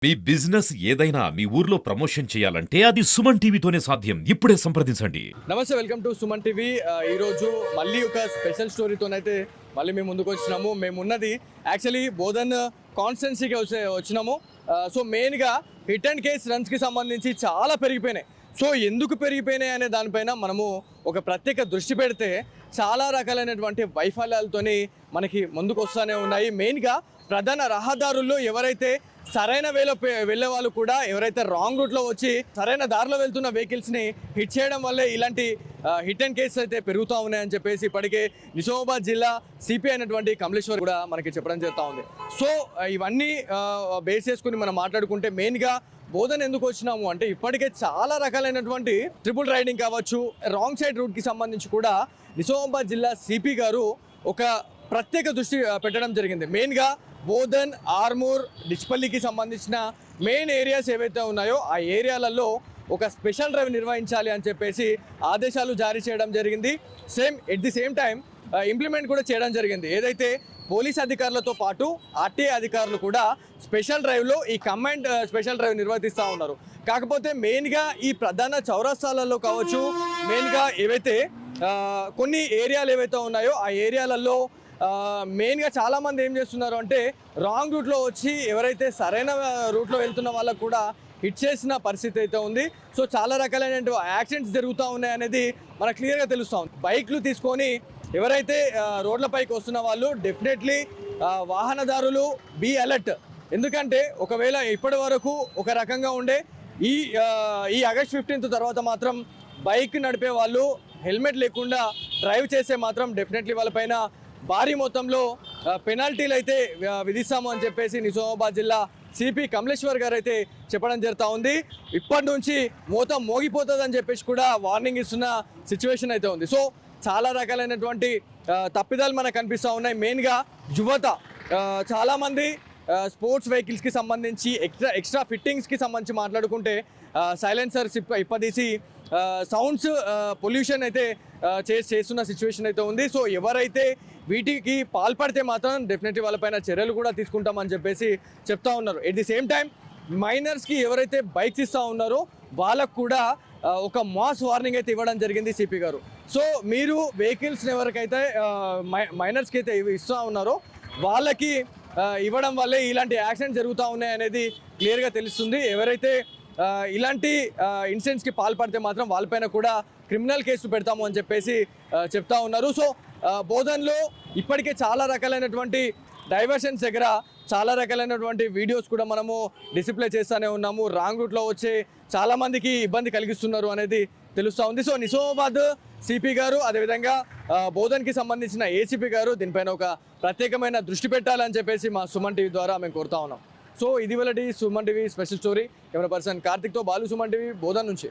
మీ business ఏదైనా మీ ఊర్లో promotion చేయాలంటే అది సుమన్ టీవీతోనే సాధ్యం. ఇప్పుడే సంప్రదించండి. నమస్తే, వెల్కమ్ టు సుమన్ టీవీ. ఈరోజు మళ్ళీ ఒక స్పెషల్ స్టోరీతోనైతే మళ్ళీ మేము ముందుకు వచ్చినాము. మేము ఉన్నది యాక్చువల్లీ బోధన్ కాన్స్టెన్సీకి వచ్చినాము. సో మెయిన్గా హిట్ అండ్ కేస్ రన్స్కి సంబంధించి చాలా పెరిగిపోయినాయి. సో ఎందుకు పెరిగిపోయినాయి అనే దానిపైన మనము ఒక ప్రత్యేక దృష్టి పెడితే చాలా రకాలైనటువంటి వైఫల్యాలతోని మనకి ముందుకు వస్తూనే ఉన్నాయి. మెయిన్గా ప్రధాన రహదారుల్లో ఎవరైతే సరైన వేలో వెళ్ళే వాళ్ళు కూడా ఎవరైతే రాంగ్ రూట్లో వచ్చి సరైన దారిలో వెళ్తున్న వెహికల్స్ని హిట్ చేయడం వల్లే ఇలాంటి హిట్ అండ్ కేసెస్ అయితే పెరుగుతూ ఉన్నాయని చెప్పేసి ఇప్పటికే నిజామాబాద్ జిల్లా సిపి అయినటువంటి కమలేశ్వర్ కూడా మనకి చెప్పడం జరుగుతూ ఉంది. సో ఇవన్నీ బేస్ చేసుకుని మనం మాట్లాడుకుంటే మెయిన్గా బోధన ఎందుకు వచ్చినాము అంటే ఇప్పటికే చాలా రకాలైనటువంటి ట్రిపుల్ రైడింగ్ కావచ్చు, రాంగ్ సైడ్ రూట్కి సంబంధించి కూడా నిజామాబాద్ జిల్లా సిపి గారు ఒక ప్రత్యేక దృష్టి పెట్టడం జరిగింది. మెయిన్గా బోధన్, ఆర్మూర్, డిచ్పల్లికి సంబంధించిన మెయిన్ ఏరియాస్ ఏవైతే ఉన్నాయో ఆ ఏరియాలలో ఒక స్పెషల్ డ్రైవ్ నిర్వహించాలి అని చెప్పేసి ఆదేశాలు జారీ చేయడం జరిగింది. At the same time implement కూడా చేయడం జరిగింది. ఏదైతే పోలీస్ అధికారులతో పాటు ఆర్టీఏ అధికారులు కూడా స్పెషల్ డ్రైవ్లో ఈ కంబైన్డ్ స్పెషల్ డ్రైవ్ నిర్వర్తిస్తూ ఉన్నారు. కాకపోతే మెయిన్గా ఈ ప్రధాన చౌరస్తాలలో కావచ్చు, మెయిన్గా ఏవైతే కొన్ని ఏరియాలు ఏవైతే ఉన్నాయో ఆ ఏరియాలలో మెయిన్గా చాలామంది ఏం చేస్తున్నారు అంటే రాంగ్ రూట్లో వచ్చి ఎవరైతే సరైన రూట్లో వెళ్తున్న వాళ్ళకు కూడా హిట్ చేసిన పరిస్థితి అయితే ఉంది. సో చాలా రకాలైన యాక్సిడెంట్స్ జరుగుతూ ఉన్నాయి అనేది మనకు క్లియర్గా తెలుస్తూ ఉంది. బైక్లు తీసుకొని ఎవరైతే రోడ్లపైకి వస్తున్న వాళ్ళు డెఫినెట్లీ వాహనదారులు బీ అలర్ట్. ఎందుకంటే ఒకవేళ ఇప్పటి వరకు ఒక రకంగా ఉండే ఈ ఆగస్ట్ 15th తర్వాత మాత్రం బైక్ నడిపే వాళ్ళు హెల్మెట్ లేకుండా డ్రైవ్ చేస్తే మాత్రం డెఫినెట్లీ వాళ్ళపైన భారీ మొత్తంలో పెనాల్టీలు అయితే విధిస్తాము అని చెప్పేసి నిజామాబాద్ జిల్లా సిపి కమలేశ్వర్ గారు అయితే చెప్పడం జరుగుతూ ఉంది. ఇప్పటి నుంచి మోతం మోగిపోతుంది అని చెప్పేసి కూడా వార్నింగ్ ఇస్తున్న సిచ్యువేషన్ అయితే ఉంది. సో చాలా రకాలైనటువంటి తప్పిదాలు మనకు కనిపిస్తూ ఉన్నాయి. మెయిన్గా యువత చాలామంది స్పోర్ట్స్ వెహికల్స్కి సంబంధించి ఎక్స్ట్రా ఫిట్టింగ్స్కి సంబంధించి మాట్లాడుకుంటే సైలెన్సర్స్ ఇప్పదీసి సౌండ్స్ పొల్యూషన్ అయితే చేస్తున్న సిచ్యువేషన్ అయితే ఉంది. సో ఎవరైతే వీటికి పాల్పడితే మాత్రం డెఫినెట్లీ వాళ్ళపైన చర్యలు కూడా తీసుకుంటామని చెప్పేసి చెప్తా ఉన్నారు. ఎట్ ది సేమ్ టైం మైనర్స్కి ఎవరైతే బైక్స్ ఇస్తూ ఉన్నారో వాళ్ళకు కూడా ఒక మాస్ వార్నింగ్ అయితే ఇవ్వడం జరిగింది సిపి గారు. సో మీరు వెహికల్స్ని ఎవరికైతే మైనర్స్కి అయితే ఇస్తూ ఉన్నారో వాళ్ళకి ఇవ్వడం వల్లే ఇలాంటి యాక్సిడెంట్ జరుగుతూ ఉన్నాయి అనేది క్లియర్గా తెలుస్తుంది. ఎవరైతే ఇలాంటి ఇన్సిడెంట్స్కి పాల్పడితే మాత్రం వాళ్ళపైన కూడా క్రిమినల్ కేసు పెడతాము అని చెప్పేసి చెప్తా ఉన్నారు. సో బోధన్లో ఇప్పటికే చాలా రకాలైనటువంటి డైవర్షన్స్ దగ్గర చాలా రకాలైనటువంటి వీడియోస్ కూడా మనము డిస్ప్లే చేస్తూనే ఉన్నాము. రాంగ్ రూట్లో వచ్చే చాలామందికి ఇబ్బంది కలిగిస్తున్నారు అనేది తెలుస్తూ ఉంది. సో నిజామాబాద్ సిపి గారు అదేవిధంగా బోధన్కి సంబంధించిన ఏసీపీ గారు దీనిపైన ఒక ప్రత్యేకమైన దృష్టి పెట్టాలని చెప్పేసి మా సుమన్ టీవీ ద్వారా మేము కోరుతా ఉన్నాం. సో ఇది వల్లటి Suman TV special story. Camera person కార్తిక్తో బాలు, సుమన్ టీవీ, బోధన్ నుంచి.